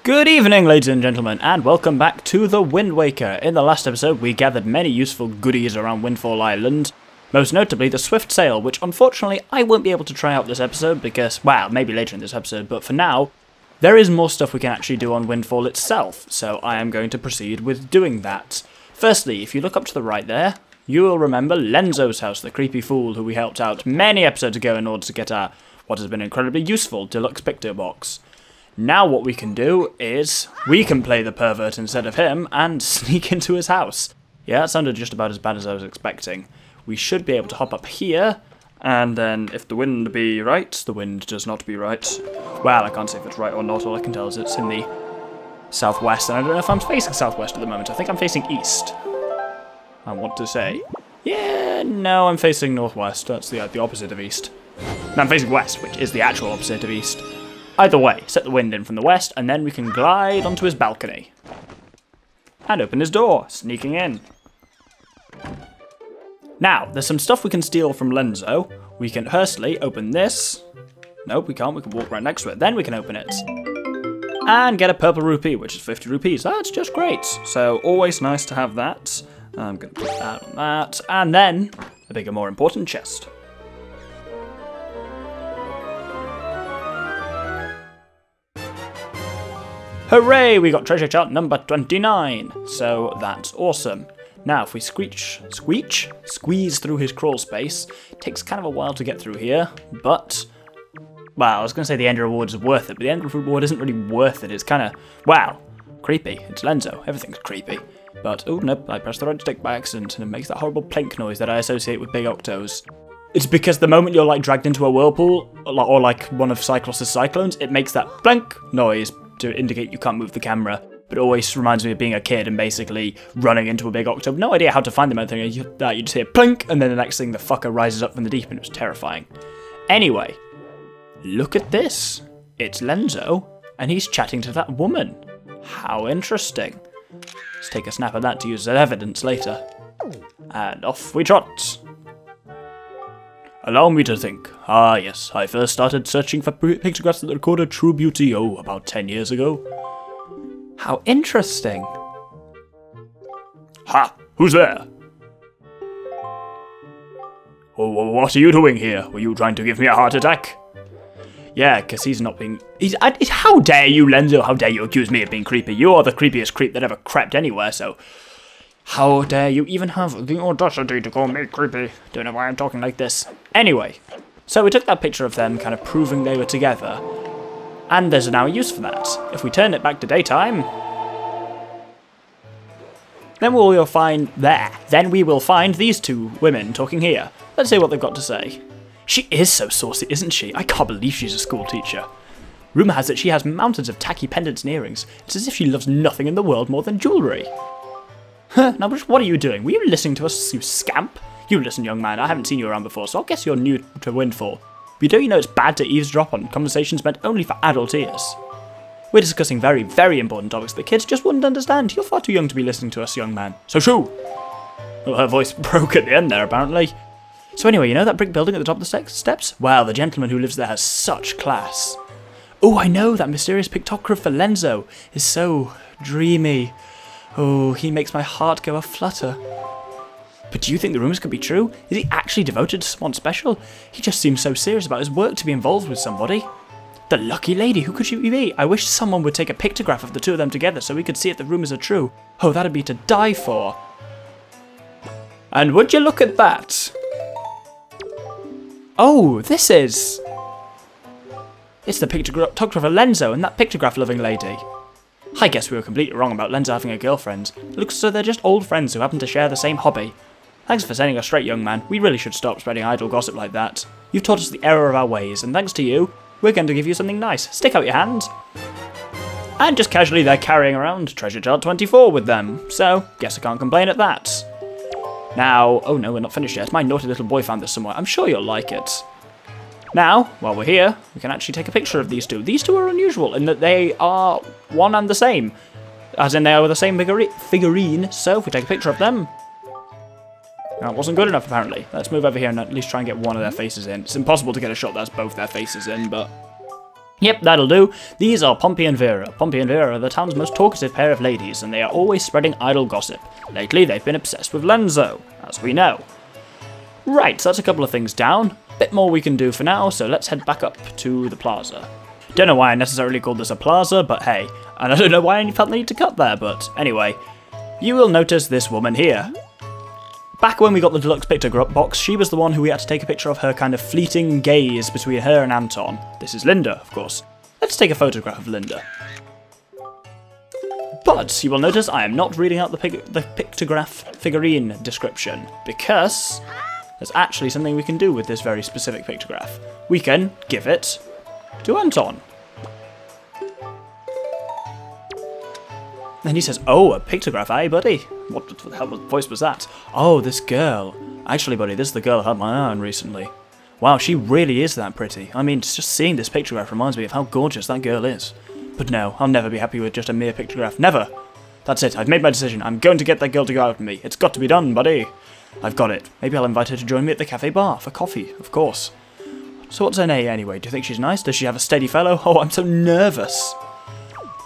Good evening, ladies and gentlemen, and welcome back to The Wind Waker. In the last episode, we gathered many useful goodies around Windfall Island, most notably the Swift Sail, which unfortunately I won't be able to try out this episode because, well, maybe later in this episode, but for now, there is more stuff we can actually do on Windfall itself, so I am going to proceed with doing that. Firstly, if you look up to the right there, you will remember Lenzo's house, the creepy fool who we helped out many episodes ago in order to get our, what has been incredibly useful, deluxe picture box. Now what we can do is, we can play the pervert instead of him, and sneak into his house. Yeah, that sounded just about as bad as I was expecting. We should be able to hop up here, and then if the wind be right, the wind does not be right. Well, I can't say if it's right or not, all I can tell is it's in the southwest, and I don't know if I'm facing southwest at the moment. I think I'm facing east. I want to say. Yeah, no, I'm facing northwest. That's the opposite of east. No, I'm facing west, which is the actual opposite of east. Either way, set the wind in from the west, and then we can glide onto his balcony. And open his door, sneaking in. Now, there's some stuff we can steal from Lenzo. We can firstly open this. Nope, we can't. We can walk right next to it. Then we can open it. And get a purple rupee, which is 50 rupees. That's just great. So, always nice to have that. I'm going to put that on that. And then, a bigger, more important chest. Hooray! We got treasure chart number 29, so that's awesome. Now, if we squeeze through his crawl space, takes kind of a while to get through here, but, well, I was going to say the end reward is worth it, but the end reward isn't really worth it. It's kind of, wow, creepy. It's Lenzo. Everything's creepy. But, oh, nope, I pressed the right stick by accident, and it makes that horrible plink noise that I associate with big octos. It's because the moment you're, like, dragged into a whirlpool, or like one of Cyclops' cyclones, it makes that blank noise to indicate you can't move the camera, but it always reminds me of being a kid and basically running into a big octo. No idea how to find them or anything. You just hear plink, and then the next thing the fucker rises up from the deep, and it was terrifying. Anyway, look at this. It's Lenzo, and he's chatting to that woman. How interesting. Let's take a snap of that to use as evidence later. And off we trot. Allow me to think. Ah, yes, I first started searching for pictographs that recorded true beauty, about 10 years ago. How interesting. Ha! Who's there? Oh, what are you doing here? Were you trying to give me a heart attack? Yeah, because he's not being... How dare you, Lenzo? How dare you accuse me of being creepy? You are the creepiest creep that ever crept anywhere, so... How dare you even have the audacity to call me creepy? Don't know why I'm talking like this. Anyway, so we took that picture of them kind of proving they were together, and there's now a use for that. If we turn it back to daytime, then we will find these two women talking here. Let's see what they've got to say. She is so saucy, isn't she? I can't believe she's a school teacher. Rumour has it she has mountains of tacky pendants and earrings. It's as if she loves nothing in the world more than jewellery. Huh, now what are you doing? Were you listening to us, you scamp? You listen, young man, I haven't seen you around before, so I guess you're new to Windfall. But don't you know it's bad to eavesdrop on conversations meant only for adult ears? We're discussing very, very important topics that kids just wouldn't understand. You're far too young to be listening to us, young man. So shoo! Well, her voice broke at the end there, apparently. So anyway, you know that brick building at the top of the steps? Well, the gentleman who lives there has such class. Oh, I know, that mysterious pictograph for Lenzo is so dreamy. Oh, he makes my heart go a-flutter. But do you think the rumours could be true? Is he actually devoted to someone special? He just seems so serious about his work to be involved with somebody. The lucky lady, who could she be? I wish someone would take a pictograph of the two of them together so we could see if the rumours are true. Oh, that'd be to die for. And would you look at that? Oh, this is... It's the pictograph of Lenzo and that pictograph-loving lady. I guess we were completely wrong about Lenzo having a girlfriend. It looks as though they're just old friends who happen to share the same hobby. Thanks for setting us straight, young man. We really should stop spreading idle gossip like that. You've taught us the error of our ways, and thanks to you, we're going to give you something nice. Stick out your hand. And just casually they're carrying around treasure chart 24 with them, so guess I can't complain at that. Now, oh no, we're not finished yet. My naughty little boy found this somewhere. I'm sure you'll like it. Now, while we're here, we can actually take a picture of these two. These two are unusual in that they are one and the same. As in they are the same figurine, so if we take a picture of them... That wasn't good enough, apparently. Let's move over here and at least try and get one of their faces in. It's impossible to get a shot that's both their faces in, but... Yep, that'll do. These are Pompey and Vera. Pompey and Vera are the town's most talkative pair of ladies, and they are always spreading idle gossip. Lately, they've been obsessed with Lenzo, as we know. Right, so that's a couple of things down. Bit more we can do for now, so let's head back up to the plaza. Don't know why I necessarily called this a plaza, but hey. And I don't know why I felt the need to cut there, but anyway. You will notice this woman here. Back when we got the deluxe picture box, she was the one who we had to take a picture of her kind of fleeting gaze between her and Anton. This is Linda, of course. Let's take a photograph of Linda. But you will notice I am not reading out the pictograph figurine description, because there's actually something we can do with this very specific pictograph. We can give it to Anton. And he says, oh, a pictograph, eh, buddy? What the hell voice was that? Oh, this girl. Actually, buddy, this is the girl I had my eye on recently. Wow, she really is that pretty. I mean, just seeing this pictograph reminds me of how gorgeous that girl is. But no, I'll never be happy with just a mere pictograph. Never! That's it, I've made my decision. I'm going to get that girl to go out with me. It's got to be done, buddy. I've got it. Maybe I'll invite her to join me at the cafe bar for coffee, of course. So what's her name anyway? Do you think she's nice? Does she have a steady fellow? Oh, I'm so nervous.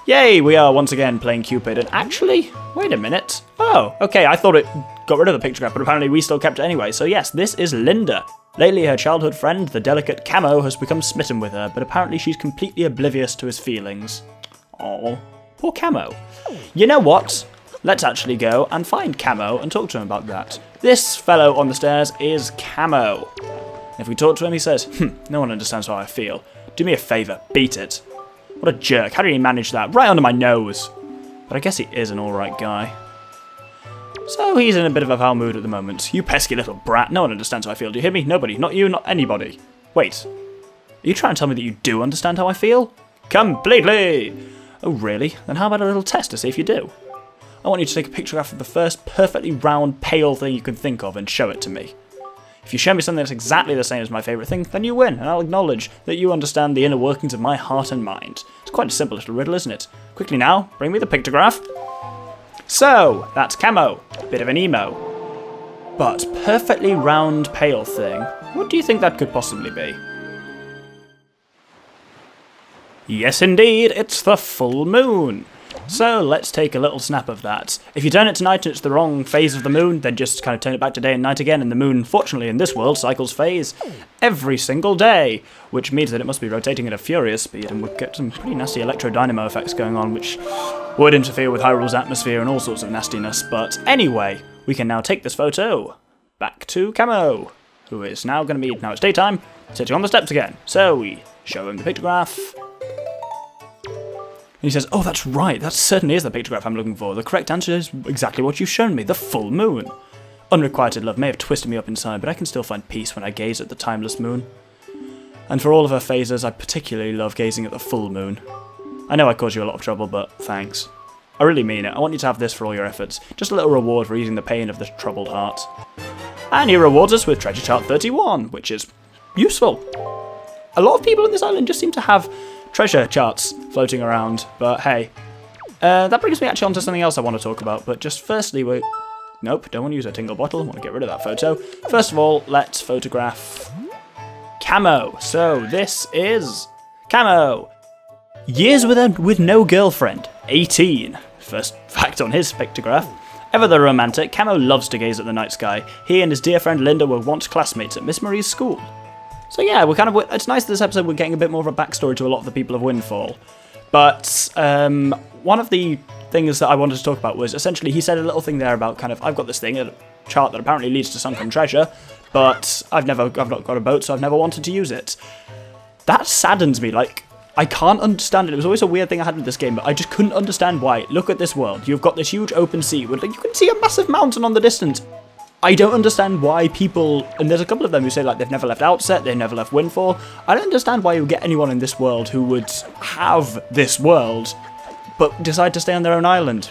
Yay, we are once again playing Cupid, and actually, wait a minute. Oh, okay, I thought it got rid of the pictograph, but apparently we still kept it anyway. So yes, this is Linda. Lately, her childhood friend, the delicate Camo, has become smitten with her, but apparently she's completely oblivious to his feelings. Oh, poor Camo. You know what? Let's actually go and find Camo and talk to him about that. This fellow on the stairs is Camo. If we talk to him, he says, no one understands how I feel. Do me a favour, beat it. What a jerk, how did he manage that? Right under my nose. But I guess he is an alright guy. So he's in a bit of a foul mood at the moment. You pesky little brat, no one understands how I feel, do you hear me? Nobody, not you, not anybody. Wait, are you trying to tell me that you do understand how I feel? Completely! Oh really? Then how about a little test to see if you do? I want you to take a pictograph of the first perfectly round, pale thing you can think of and show it to me. If you show me something that's exactly the same as my favourite thing, then you win, and I'll acknowledge that you understand the inner workings of my heart and mind. It's quite a simple little riddle, isn't it? Quickly now, bring me the pictograph. So, that's Camo. Bit of an emo. But perfectly round, pale thing, what do you think that could possibly be? Yes indeed, it's the full moon. So let's take a little snap of that. If you turn it to night and it's the wrong phase of the moon, then just kind of turn it back to day and night again, and the moon, fortunately in this world, cycles phase every single day, which means that it must be rotating at a furious speed, and we'll get some pretty nasty electrodynamo effects going on, which would interfere with Hyrule's atmosphere and all sorts of nastiness. But anyway, we can now take this photo back to Camo, who is now going to be, now it's daytime, sitting on the steps again. So we show him the pictograph. And he says, oh, that's right, that certainly is the pictograph I'm looking for. The correct answer is exactly what you've shown me, the full moon. Unrequited love may have twisted me up inside, but I can still find peace when I gaze at the timeless moon. And for all of her phases, I particularly love gazing at the full moon. I know I caused you a lot of trouble, but thanks. I really mean it. I want you to have this for all your efforts. Just a little reward for easing the pain of this troubled heart. And he rewards us with Treasure Chart 31, which is useful. A lot of people on this island just seem to have treasure charts floating around, but hey. That brings me actually onto something else I want to talk about, but just firstly, nope, don't want to use a tingle bottle, I want to get rid of that photo. First of all, let's photograph Camo. So this is Camo. Years with no girlfriend, 18. First fact on his pictograph. Ever the romantic, Camo loves to gaze at the night sky. He and his dear friend Linda were once classmates at Miss Marie's school. So yeah, it's nice this episode we're getting a bit more of a backstory to a lot of the people of Windfall. But one of the things that I wanted to talk about was essentially he said a little thing there about kind of, I've got this thing, a chart that apparently leads to sunken treasure, but I've not got a boat, so I've never wanted to use it. That saddens me, like, I can't understand it. It was always a weird thing I had with this game, but I just couldn't understand why. Look at this world. You've got this huge open sea with, like, you can see a massive mountain on the distance. I don't understand why people, and there's a couple of them who say like they've never left Outset, they've never left Windfall. I don't understand why you would get anyone in this world who would have this world, but decide to stay on their own island.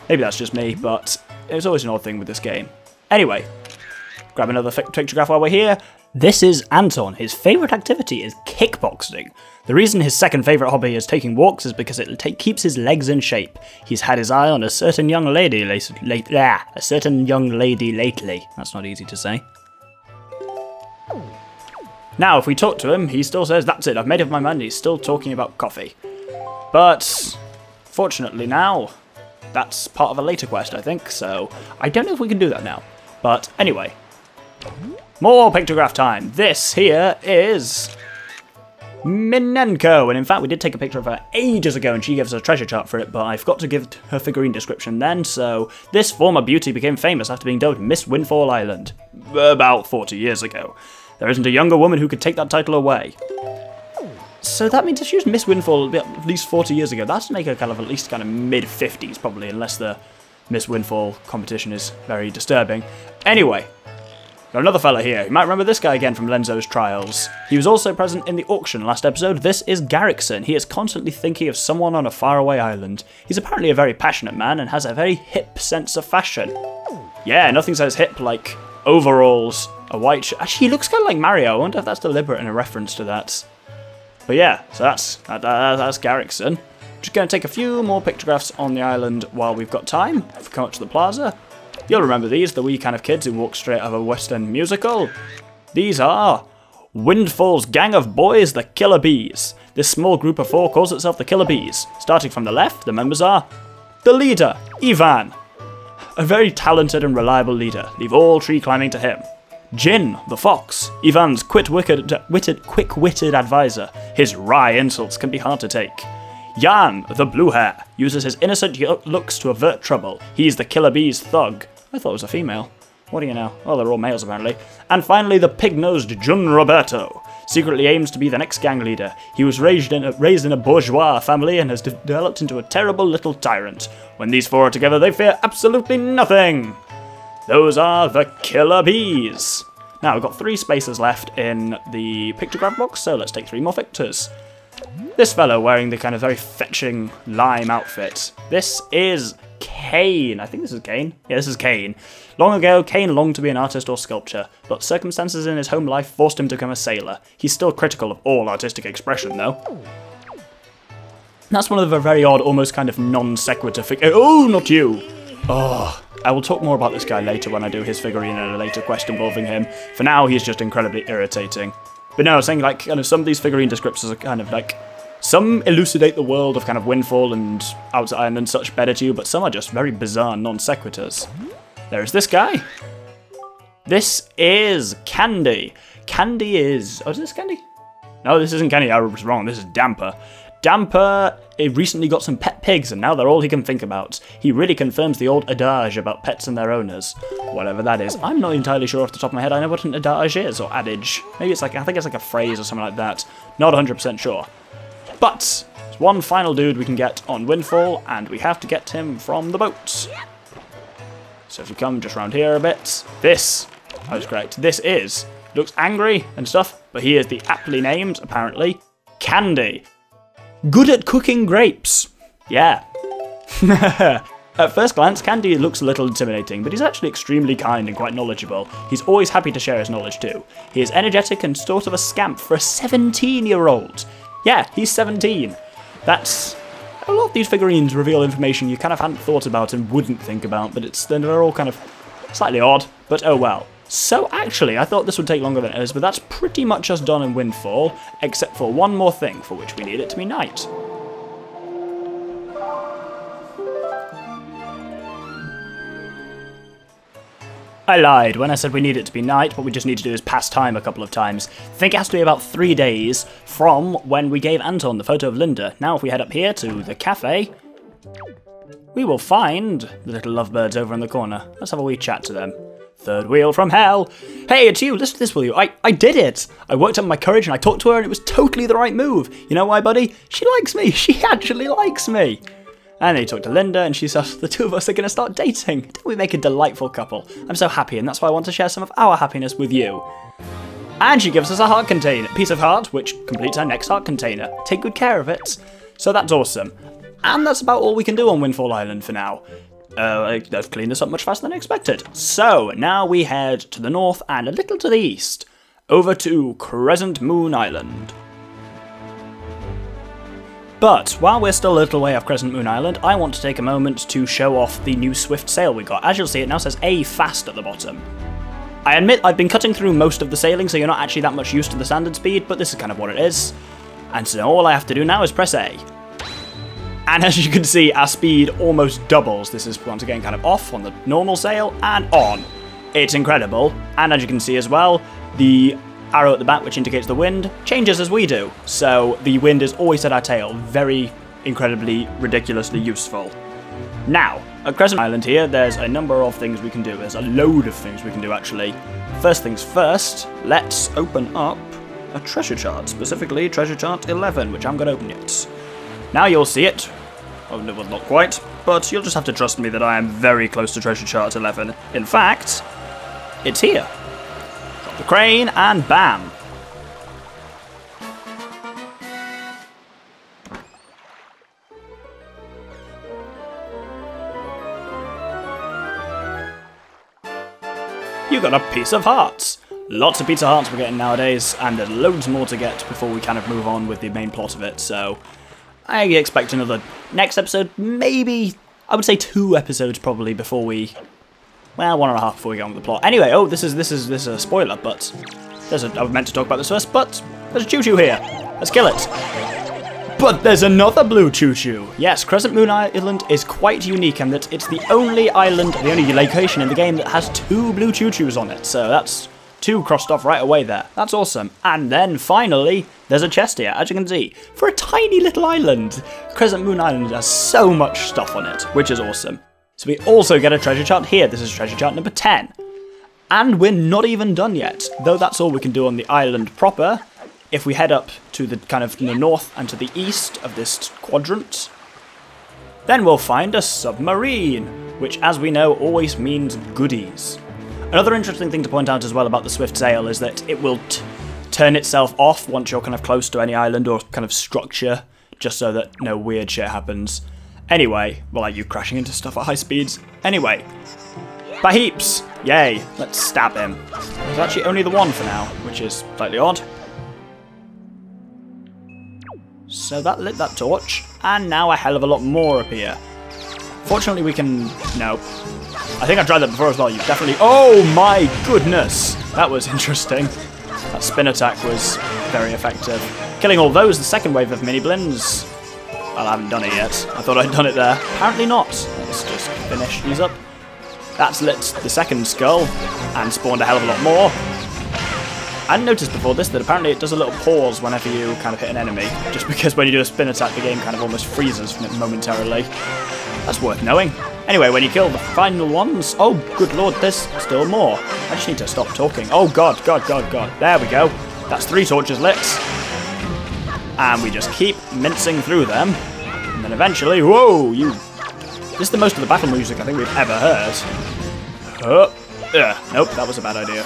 Maybe that's just me, but it was always an odd thing with this game. Anyway, grab another pictograph while we're here. This is Anton. His favourite activity is kickboxing. The reason his second favourite hobby is taking walks is because it keeps his legs in shape. He's had his eye on a certain young lady lately. That's not easy to say. Now, if we talk to him, he still says, that's it, I've made up my mind, he's still talking about coffee. But, fortunately now, that's part of a later quest, I think, so I don't know if we can do that now. But, anyway. More pictograph time. This here is Minenko, and in fact we did take a picture of her ages ago and she gave us a treasure chart for it, but I forgot to give her figurine description then, so this former beauty became famous after being dubbed Miss Windfall Island about 40 years ago. There isn't a younger woman who could take that title away. So that means if she was Miss Windfall at least 40 years ago, that's to make her kind of at least kind of mid-50s probably, unless the Miss Windfall competition is very disturbing. Anyway, got another fella here. You might remember this guy again from Lenzo's Trials. He was also present in the auction last episode. This is Garrickson. He is constantly thinking of someone on a faraway island. He's apparently a very passionate man and has a very hip sense of fashion. Yeah, nothing says hip like overalls, a white shirt. Actually, he looks kind of like Mario. I wonder if that's deliberate in a reference to that. But yeah, so that's Garrickson. Just going to take a few more pictographs on the island while we've got time. If we come up to the plaza, you'll remember these, the wee kind of kids who walk straight out of a West End musical. These are Windfall's gang of boys, the Killer Bees. This small group of 4 calls itself the Killer Bees. Starting from the left, the members are the leader, Ivan. A very talented and reliable leader. Leave all tree climbing to him. Jin, the fox, Ivan's quick-witted advisor. His wry insults can be hard to take. Jan, the blue hair, uses his innocent looks to avert trouble. He's the Killer Bee's thug. I thought it was a female. What do you know? Well, they're all males apparently. And finally, the pig-nosed Jun Roberto. Secretly aims to be the next gang leader. He was raised in a bourgeois family and has developed into a terrible little tyrant. When these 4 are together, they fear absolutely nothing. Those are the Killer Bees. Now, we've got 3 spaces left in the pictograph box, so let's take 3 more pictures. This fellow wearing the kind of very fetching lime outfit. This is Kane. I think this is Kane. Yeah, this is Kane. Long ago, Kane longed to be an artist or sculptor, but circumstances in his home life forced him to become a sailor. He's still critical of all artistic expression, though. That's one of the very odd, almost kind of non-sequitur oh, not you! Oh, I will talk more about this guy later when I do his figurine in a later quest involving him. For now, he's just incredibly irritating. But no, I was saying, like, kind of some of these figurine descriptors are kind of like, some elucidate the world of kind of Windfall and Outer Island and such better to you, but some are just very bizarre non-sequiturs. There's this guy. This is Candy. Candy is... oh, is this Candy? No, this isn't Candy. I was wrong. This is Damper. Damper recently got some pet pigs, and now they're all he can think about. He really confirms the old adage about pets and their owners. Whatever that is. I'm not entirely sure off the top of my head. I know what an adage is, or adage. Maybe it's like, I think it's like a phrase or something like that. Not 100% sure. But, there's one final dude we can get on Windfall, and we have to get him from the boat. So if we come just around here a bit, this, I was correct, this is, looks angry and stuff, but he is the aptly named, apparently, Candy. Good at cooking grapes. Yeah. At first glance, Candy looks a little intimidating, but he's actually extremely kind and quite knowledgeable. He's always happy to share his knowledge too. He is energetic and sort of a scamp for a 17-year-old. Yeah, he's 17. That's... a lot of these figurines reveal information you kind of hadn't thought about and wouldn't think about, but they're all kind of slightly odd, but oh well. So actually, I thought this would take longer than it is, but that's pretty much us done in Windfall, except for one more thing, for which we need it to be night. I lied when I said we need it to be night. What we just need to do is pass time a couple of times. I think it has to be about 3 days from when we gave Anton the photo of Linda. Now if we head up here to the cafe, we will find the little lovebirds over in the corner. Let's have a wee chat to them. Third wheel from hell. Hey, it's you. Listen to this, will you? I did it. I worked up my courage and I talked to her and it was totally the right move. You know why, buddy? She likes me. She actually likes me. And then he talked to Linda and she says the 2 of us are going to start dating. Don't we make a delightful couple? I'm so happy and that's why I want to share some of our happiness with you. And she gives us a heart container, piece of heart, which completes our next heart container. Take good care of it. So that's awesome. And that's about all we can do on Windfall Island for now. They've cleaned this up much faster than I expected. So now we head to the north and a little to the east, over to Crescent Moon Island. But while we're still a little way off Crescent Moon Island, I want to take a moment to show off the new Swift sail we got. As you'll see, it now says A Fast at the bottom. I admit I've been cutting through most of the sailing, so you're not actually that much used to the standard speed, but this is kind of what it is. And so all I have to do now is press A. And as you can see, our speed almost doubles. This is once again kind of off on the normal sail and on. It's incredible. And as you can see as well, the arrow at the back, which indicates the wind, changes as we do. So the wind is always at our tail. Very incredibly, ridiculously useful. Now, at Crescent Island here, there's a number of things we can do. There's a load of things we can do, actually. First things first, let's open up a treasure chart, specifically treasure chart 11, which I'm going to open it. Now you'll see it. Oh, no, well, not quite, but you'll just have to trust me that I am very close to treasure chart 11. In fact, it's here. Drop the crane, and bam! You got a piece of hearts! Lots of pizza hearts we're getting nowadays, and there's loads more to get before we kind of move on with the main plot of it, so I expect another next episode, maybe, I would say 2 episodes probably before we, well, 1.5 before we get on with the plot. Anyway, oh, this is a spoiler, but I was meant to talk about this first, but there's a choo-choo here. Let's kill it. But there's another blue choo-choo. Yes, Crescent Moon Island is quite unique in that it's the only island, the only location in the game that has 2 blue choo-choos on it, so that's 2 crossed off right away there. That's awesome. And then finally, there's a chest here, as you can see. For a tiny little island, Crescent Moon Island has so much stuff on it, which is awesome. So we also get a treasure chart here. This is treasure chart number 10. And we're not even done yet, though that's all we can do on the island proper. If we head up to the kind of the north and to the east of this quadrant, then we'll find a submarine, which, as we know, always means goodies. Another interesting thing to point out as well about the Swift Sail is that it will turn itself off once you're kind of close to any island or kind of structure, just so that no weird shit happens. Anyway, well, like you crashing into stuff at high speeds. Anyway, by heaps! Yay, let's stab him. There's actually only the one for now, which is slightly odd. So that lit that torch, and now a hell of a lot more appear. Fortunately we can... no. I think I tried that before as well. You definitely... oh my goodness! That was interesting. That spin attack was very effective. Killing all those, the second wave of mini blins. Well, I haven't done it yet. I thought I'd done it there. Apparently not. Let's just finish these up. That's lit the second skull, and spawned a hell of a lot more. I hadn't noticed before this that apparently it does a little pause whenever you kind of hit an enemy, just because when you do a spin attack the game kind of almost freezes from it momentarily. That's worth knowing. Anyway, when you kill the final ones... oh, good lord, there's still more. I just need to stop talking. Oh, God. There we go. That's 3 torches lit. And we just keep mincing through them. And then eventually... whoa, you... this is the most of the battle music I think we've ever heard. Nope, that was a bad idea.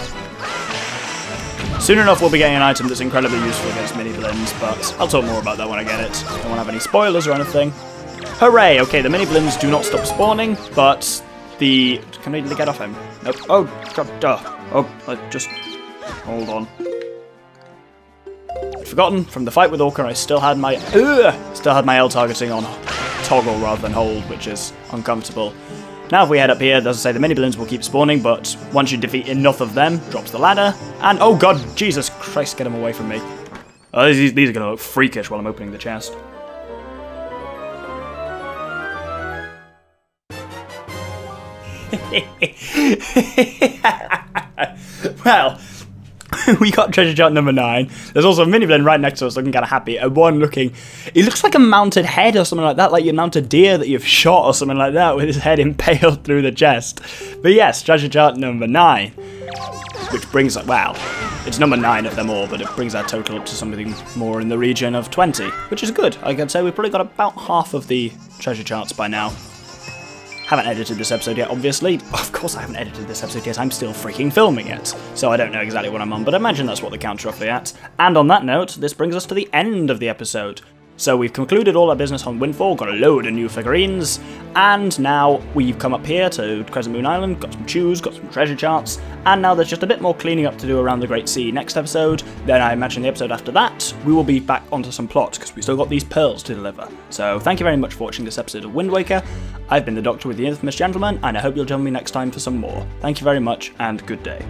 Soon enough we'll be getting an item that's incredibly useful against mini blins, but I'll talk more about that when I get it. Don't want to have any spoilers or anything. Hooray! Okay, the mini blins do not stop spawning, but the... can we get off him? Nope. Oh, God, just... hold on. I'd forgotten, from the fight with Orca, I still had my... L targeting on toggle rather than hold, which is uncomfortable. Now if we head up here, as I say, the mini blins will keep spawning, but once you defeat enough of them, drops the ladder, and oh God, Jesus Christ, get them away from me. Oh, these are going to look freakish while I'm opening the chest. Well, we got treasure chart number 9. There's also a mini blin right next to us looking kind of happy, and one looking... it looks like a mounted head or something like that, like you mount a deer that you've shot or something like that with his head impaled through the chest. But yes, treasure chart number 9. Which brings... well, it's number 9 of them all, but it brings our total up to something more in the region of 20, which is good. I can say we've probably got about half of the treasure charts by now. Haven't edited this episode yet, obviously. Of course I haven't edited this episode yet, I'm still freaking filming it. So I don't know exactly what I'm on, but I imagine that's what the count's roughly at. And on that note, this brings us to the end of the episode. So we've concluded all our business on Windfall, got a load of new figurines, and now we've come up here to Crescent Moon Island, got some chews, got some treasure charts, and now there's just a bit more cleaning up to do around the Great Sea next episode. Then I imagine the episode after that, we will be back onto some plot, because we've still got these pearls to deliver. So thank you very much for watching this episode of Wind Waker. I've been the Doctor with the Infamous Gentleman, and I hope you'll join me next time for some more. Thank you very much, and good day.